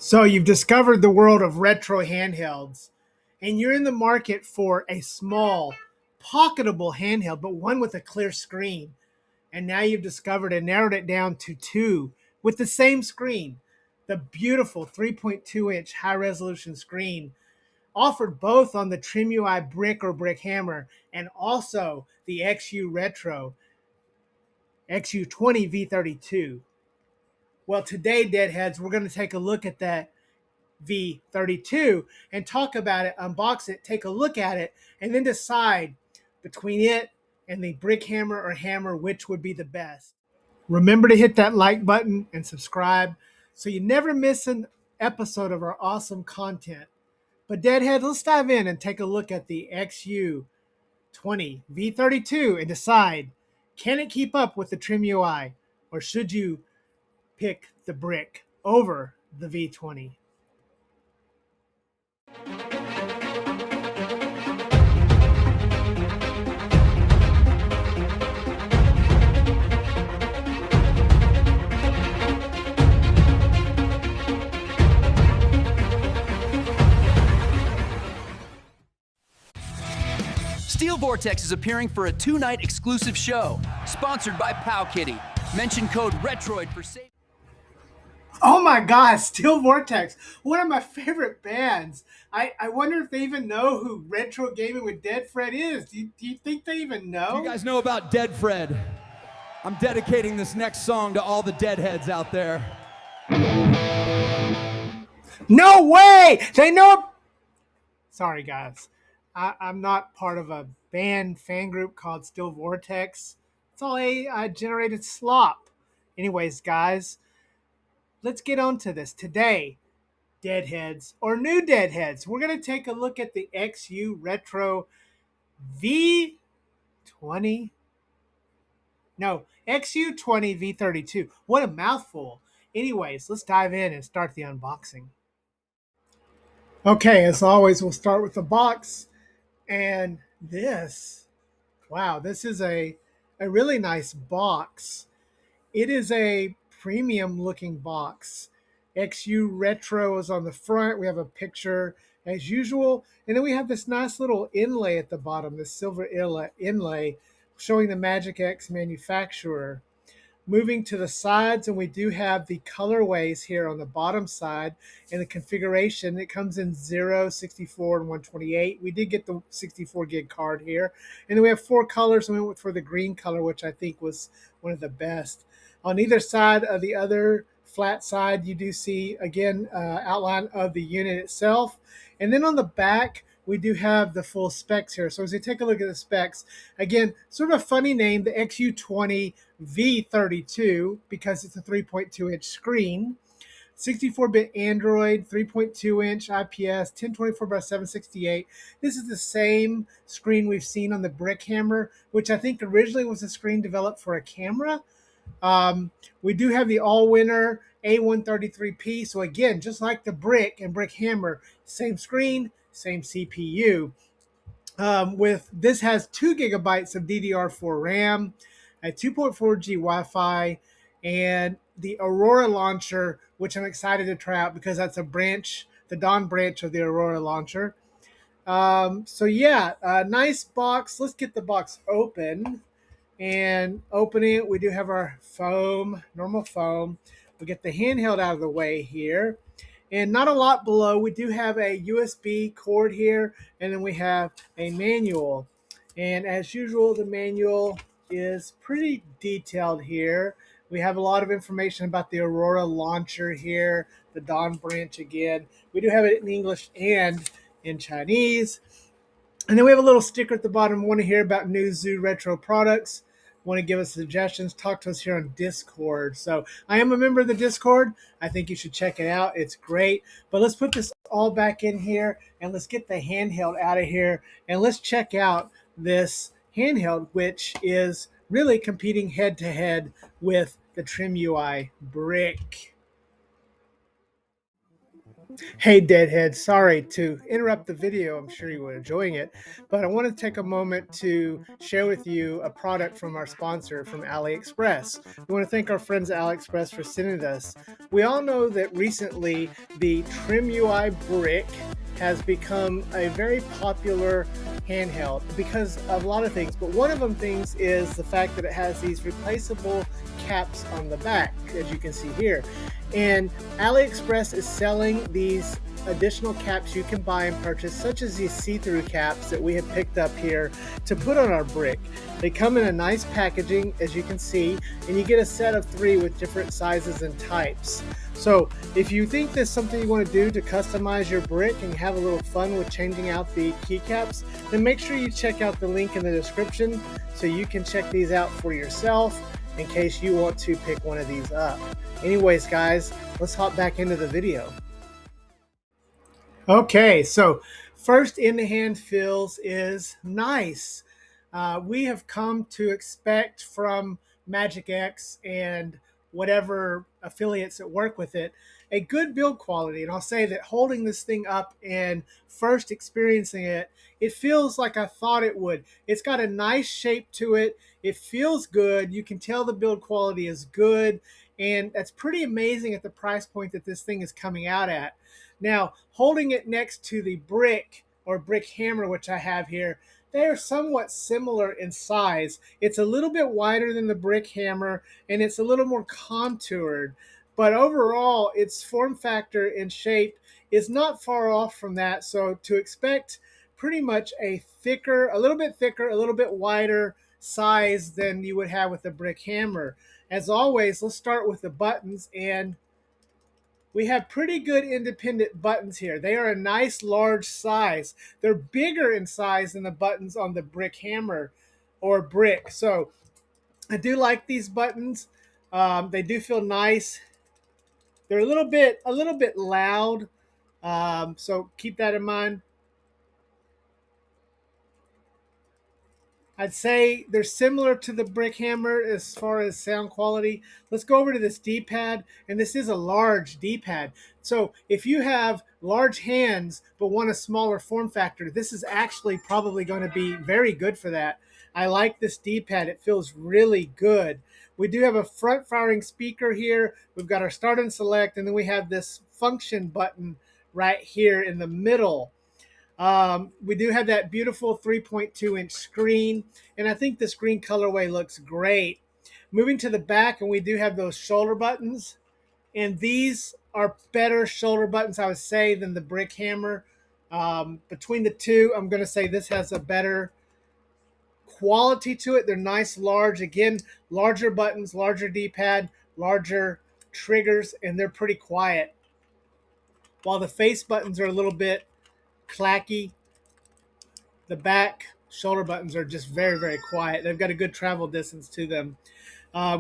So you've discovered the world of retro handhelds, and you're in the market for a small, pocketable handheld, but one with a clear screen. And now you've discovered and narrowed it down to two with the same screen. The beautiful 3.2-inch high-resolution screen offered both on the Trimui brick or brick hammer and also the XU Retro XU20 V32. Well, today, Deadheads, we're going to take a look at that V32 and talk about it, unbox it, take a look at it, and then decide between it and the brick hammer or hammer which would be the best. Remember to hit that like button and subscribe so you never miss an episode of our awesome content. But Deadhead, let's dive in and take a look at the XU20 V32 and decide, can it keep up with the Trimui, or should you pick the brick over the V20? Steel Vortex is appearing for a two-night exclusive show, sponsored by Powkitty. Mention code RETROID for savings. Oh my gosh, Steel Vortex, one of my favorite bands. I wonder if they even know who Retro Gaming with Dead Fred is. Do you think they even know? Do you guys know about Dead Fred? I'm dedicating this next song to all the deadheads out there. No way! They know. Sorry, guys. I'm not part of a band fan group called Steel Vortex. It's all AI generated slop. Anyways, guys, let's get on to this. Today, Deadheads, or new Deadheads, we're going to take a look at the XU Retro V20. No, XU20 V32. What a mouthful. Anyways, let's dive in and start the unboxing. Okay, as always, we'll start with the box. And this, wow, this is a really nice box. It is a premium looking box. XU Retro is on the front. We have a picture as usual. And then we have this nice little inlay at the bottom, this silver inlay showing the Magic X manufacturer. Moving to the sides, and we do have the colorways here on the bottom side and the configuration. It comes in 0, 64, and 128. We did get the 64 gig card here. And then we have 4 colors, and we went for the green color, which I think was one of the best. On either side of the other flat side, you do see, again, outline of the unit itself. And then on the back, we do have the full specs here. So as we take a look at the specs, again, sort of a funny name, the XU20 V32, because it's a 3.2-inch screen. 64-bit Android, 3.2-inch IPS, 1024 by 768. This is the same screen we've seen on the Brick Hammer, which I think originally was a screen developed for a camera. We do have the all-winner A133P. So again, just like the Brick and Brick Hammer, same screen, same CPU. With this has 2 gigabytes of DDR4 RAM, a 2.4G Wi-Fi, and the Aurora launcher, which I'm excited to try out because that's a branch, the Dawn branch of the Aurora launcher. So yeah, nice box. Let's get the box open. And opening it, we do have our foam, normal foam. We get the handheld out of the way here. And not a lot below. We do have a USB cord here, and then we have a manual. And as usual, the manual is pretty detailed here. We have a lot of information about the Aurora launcher here, the Dawn branch again. We do have it in English and in Chinese. And then we have a little sticker at the bottom. Want to hear about new Zoo Retro products? Want to give us suggestions? Talk to us here on Discord. So I am a member of the Discord. I think you should check it out. It's great. But let's put this all back in here, and let's get the handheld out of here, and let's check out this handheld, which is really competing head to head with the Trimui brick. Hey, Deadhead, sorry to interrupt the video. I'm sure you were enjoying it, but I want to take a moment to share with you a product from our sponsor from AliExpress. We want to thank our friends at AliExpress for sending us. We all know that recently the Trimui brick has become a very popular handheld because of a lot of things, but one of them things is the fact that it has these replaceable caps on the back, as you can see here. And AliExpress is selling these additional caps you can buy and purchase, such as these see-through caps that we have picked up here to put on our brick. They come in a nice packaging, as you can see, and you get a set of 3 with different sizes and types. So if you think there's something you want to do to customize your brick and have a little fun with changing out the keycaps, then make sure you check out the link in the description so you can check these out for yourself in case you want to pick one of these up. Anyways, guys, let's hop back into the video. Okay, so first in the hand feels is nice. We have come to expect from Magic X and whatever affiliates that work with it a good build quality. And I'll say that holding this thing up and first experiencing it, it feels like I thought it would. It's got a nice shape to it. It feels good. You can tell the build quality is good. And that's pretty amazing at the price point that this thing is coming out at. Now, holding it next to the brick or brick hammer, which I have here, they are somewhat similar in size. It's a little bit wider than the brick hammer, and it's a little more contoured. But overall, its form factor and shape is not far off from that. So to expect pretty much a thicker, a little bit thicker, a little bit wider size than you would have with a brick hammer. As always, let's start with the buttons, and we have pretty good independent buttons here. They are a nice large size. They're bigger in size than the buttons on the brick hammer or brick. So I do like these buttons. They do feel nice. They're a little bit loud. So keep that in mind. I'd say they're similar to the brick hammer as far as sound quality. Let's go over to this D-pad, and this is a large D-pad. So if you have large hands but want a smaller form factor, this is actually probably going to be very good for that. I like this D-pad. It feels really good. We do have a front firing speaker here. We've got our start and select, and then we have this function button right here in the middle. We do have that beautiful 3.2-inch screen, and I think the screen colorway looks great. Moving to the back, and we do have those shoulder buttons, and these are better shoulder buttons, I would say, than the brick hammer. Between the two, I'm going to say this has a better quality to it. They're nice, large, again, larger buttons, larger D-pad, larger triggers, and they're pretty quiet. While the face buttons are a little bit clacky, the back shoulder buttons are just very, very quiet. They've got a good travel distance to them.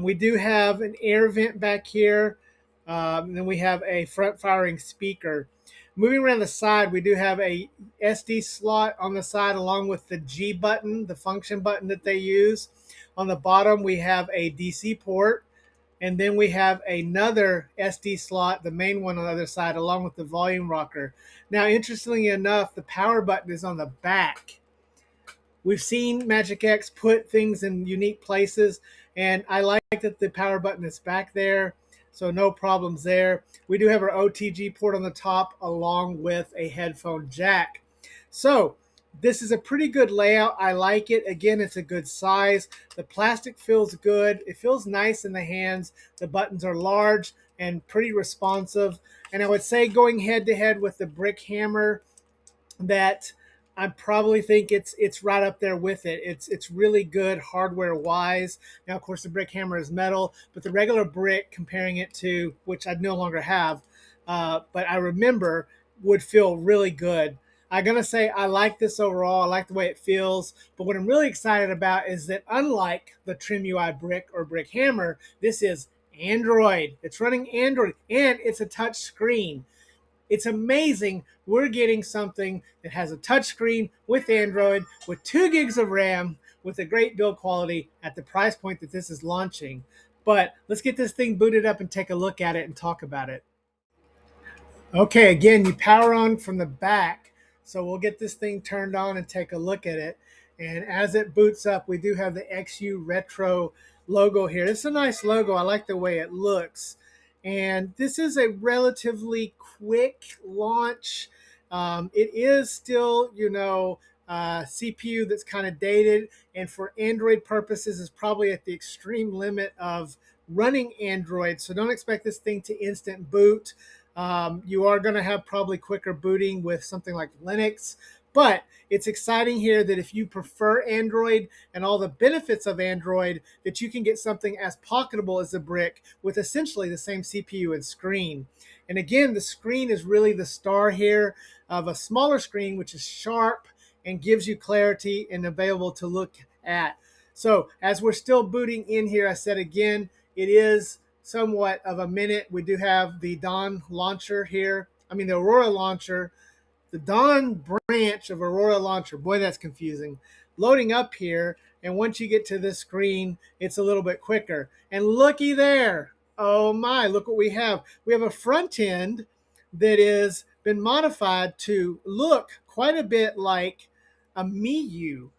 We do have an air vent back here. And then we have a front firing speaker. Moving around the side, we do have a SD slot on the side along with the G button, the function button that they use. On the bottom, we have a DC port. And then we have another SD slot, the main one on the other side, along with the volume rocker. Now, interestingly enough, the power button is on the back. We've seen Magic X put things in unique places, and I like that the power button is back there, so no problems there. We do have our OTG port on the top along with a headphone jack. So this is a pretty good layout. I like it. Again, it's a good size. The plastic feels good. It feels nice in the hands. The buttons are large and pretty responsive. And I would say going head to head with the brick hammer, that I probably think it's right up there with it. It's really good hardware wise. Now, of course, the brick hammer is metal, but the regular brick, comparing it to, which I no longer have, but I remember, would feel really good. I'm going to say I like this overall. I like the way it feels. But what I'm really excited about is that unlike the Trimui brick or brick hammer, this is Android. It's running Android, and it's a touch screen. It's amazing we're getting something that has a touchscreen with Android, with 2 gigs of RAM, with a great build quality at the price point that this is launching. But let's get this thing booted up and take a look at it and talk about it. Okay, again, you power on from the back. So we'll get this thing turned on and take a look at it. And as it boots up, we do have the XU Retro logo here. It's a nice logo. I like the way it looks. And this is a relatively quick launch. It is still, CPU that's kind of dated. And for Android purposes, is probably at the extreme limit of running Android. So don't expect this thing to instant boot. You are going to have probably quicker booting with something like Linux, but it's exciting here that if you prefer Android and all the benefits of Android, that you can get something as pocketable as a brick with essentially the same CPU and screen. And again, the screen is really the star here of a smaller screen, which is sharp and gives you clarity and available to look at. So as we're still booting in here, I said again, it is somewhat of a minute. We do have the Dawn launcher here. The Aurora launcher, the Dawn branch of Aurora launcher. Boy, that's confusing. Loading up here, and once you get to this screen, it's a little bit quicker. And looky there. Oh my, look what we have. We have a front end that has been modified to look quite a bit like a Miyoo.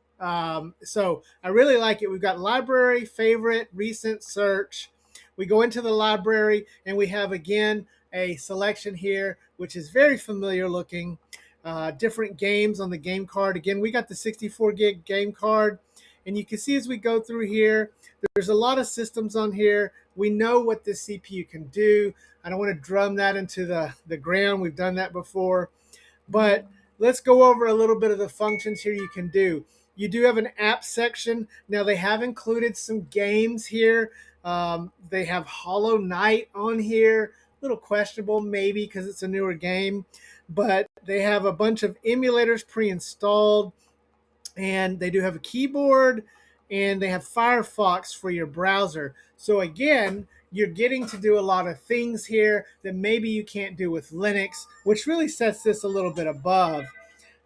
So I really like it. We've got library, favorite, recent, search. We go into the library and we have again a selection here, which is very familiar looking. Different games on the game card. Again, we got the 64 gig game card. And you can see as we go through here, there's a lot of systems on here. We know what this CPU can do. I don't want to drum that into the ground. We've done that before. But let's go over a little bit of the functions here you can do. You do have an app section. Now they have included some games here. They have Hollow Knight on here. A little questionable maybe because it's a newer game. But they have a bunch of emulators pre-installed. And they do have a keyboard. And they have Firefox for your browser. So again, you're getting to do a lot of things here that maybe you can't do with Linux, which really sets this a little bit above.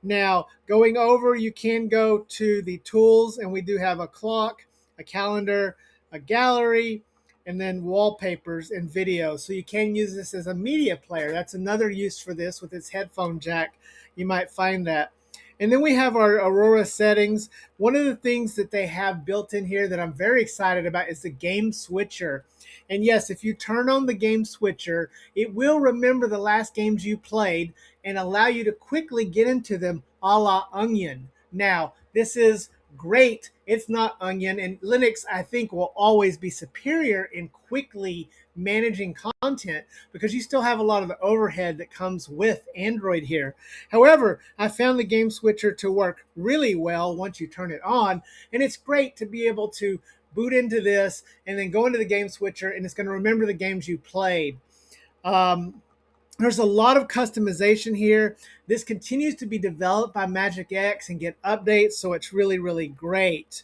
Now, going over, you can go to the tools, and we do have a clock, a calendar, a gallery, and then wallpapers and video. So you can use this as a media player. That's another use for this with its headphone jack. You might find that. And then we have our Aurora settings. One of the things that they have built in here that I'm very excited about is the game switcher. And yes, if you turn on the game switcher, it will remember the last games you played and allow you to quickly get into them a la Onion. Now, this is great. It's not Onion, and Linux, I think, will always be superior in quickly managing content because you still have a lot of the overhead that comes with Android here. However, I found the game switcher to work really well once you turn it on, and it's great to be able to boot into this and then go into the game switcher, and it's going to remember the games you played. There's a lot of customization here. This continues to be developed by Magic X and get updates, so it's really, really great.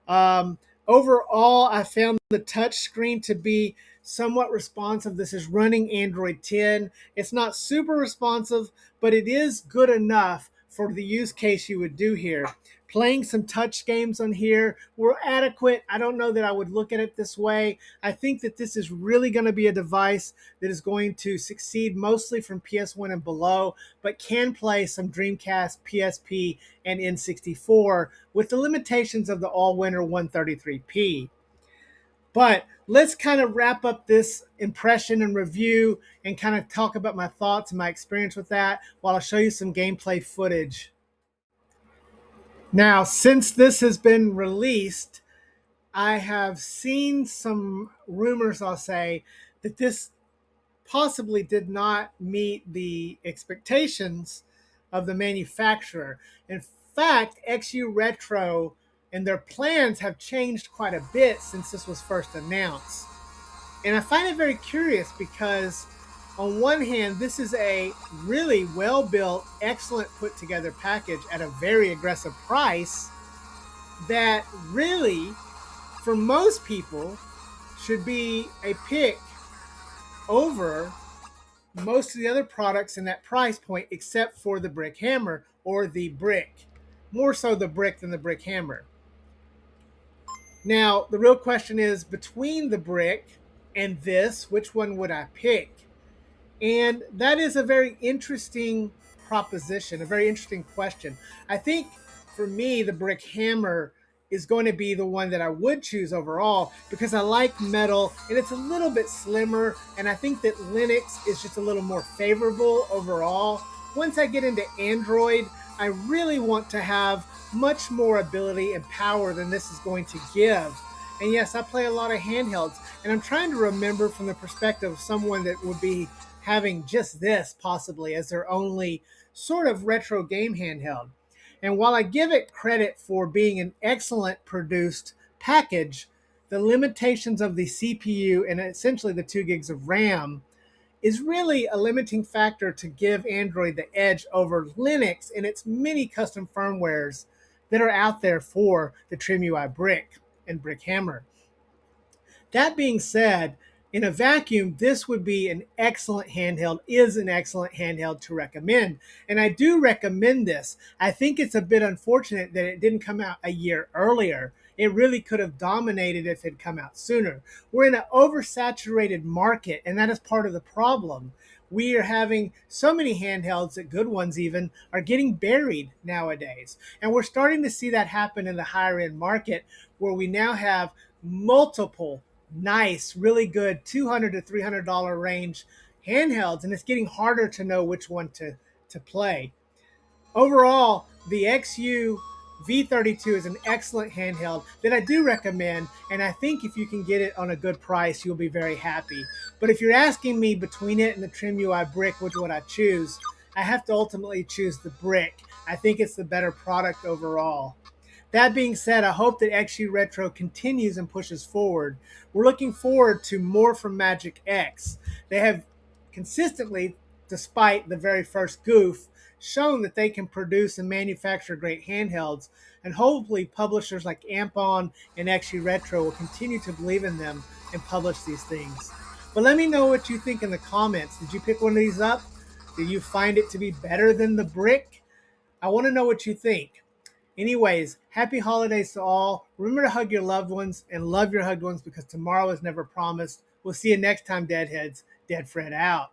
Overall, I found the touch screen to be somewhat responsive. This is running Android 10. It's not super responsive, but it is good enough for the use case you would do here. Playing some touch games on here were adequate. I don't know that I would look at it this way. I think that this is really going to be a device that is going to succeed mostly from PS1 and below, but can play some Dreamcast, PSP, and N64 with the limitations of the all-winner 133p. But let's kind of wrap up this impression and review and kind of talk about my thoughts and my experience with that while I show you some gameplay footage. Now, since this has been released, I have seen some rumors, I'll say, that this possibly did not meet the expectations of the manufacturer. In fact, XU Retro and their plans have changed quite a bit since this was first announced. And I find it very curious because on one hand, this is a really well-built, excellent put-together package at a very aggressive price that really, for most people, should be a pick over most of the other products in that price point except for the Brick Hammer or the Brick. More so the Brick than the Brick Hammer. Now, the real question is, between the Brick and this, which one would I pick? And that is a very interesting proposition, a very interesting question. I think for me, the brick hammer is going to be the one that I would choose overall because I like metal and it's a little bit slimmer. And I think that Linux is just a little more favorable overall. Once I get into Android, I really want to have much more ability and power than this is going to give. And yes, I play a lot of handhelds, and I'm trying to remember from the perspective of someone that would be having just this possibly as their only sort of retro game handheld. And while I give it credit for being an excellent produced package, the limitations of the CPU and essentially the 2 gigs of RAM is really a limiting factor to give Android the edge over Linux and its many custom firmwares that are out there for the Trimui brick and brick hammer. That being said, in a vacuum, this would be an excellent handheld, is an excellent handheld to recommend. And I do recommend this. I think it's a bit unfortunate that it didn't come out a year earlier. It really could have dominated if it had come out sooner. We're in an oversaturated market, and that is part of the problem. We are having so many handhelds that good ones even are getting buried nowadays. And we're starting to see that happen in the higher end market where we now have multiple nice, really good $200 to $300 range handhelds, and it's getting harder to know which one to play. Overall, the XU20V32 is an excellent handheld that I do recommend, and I think if you can get it on a good price, you'll be very happy. But if you're asking me between it and the Trimui brick, which would I choose, I have to ultimately choose the brick. I think it's the better product overall. That being said, I hope that XU Retro continues and pushes forward. We're looking forward to more from Magic X. They have consistently, despite the very first goof, shown that they can produce and manufacture great handhelds, and hopefully publishers like Ampon and XU Retro will continue to believe in them and publish these things. But let me know what you think in the comments. Did you pick one of these up? Did you find it to be better than the brick? I want to know what you think. Anyways, happy holidays to all. Remember to hug your loved ones and love your hugged ones because tomorrow is never promised. We'll see you next time, Deadheads. Dead Fred out.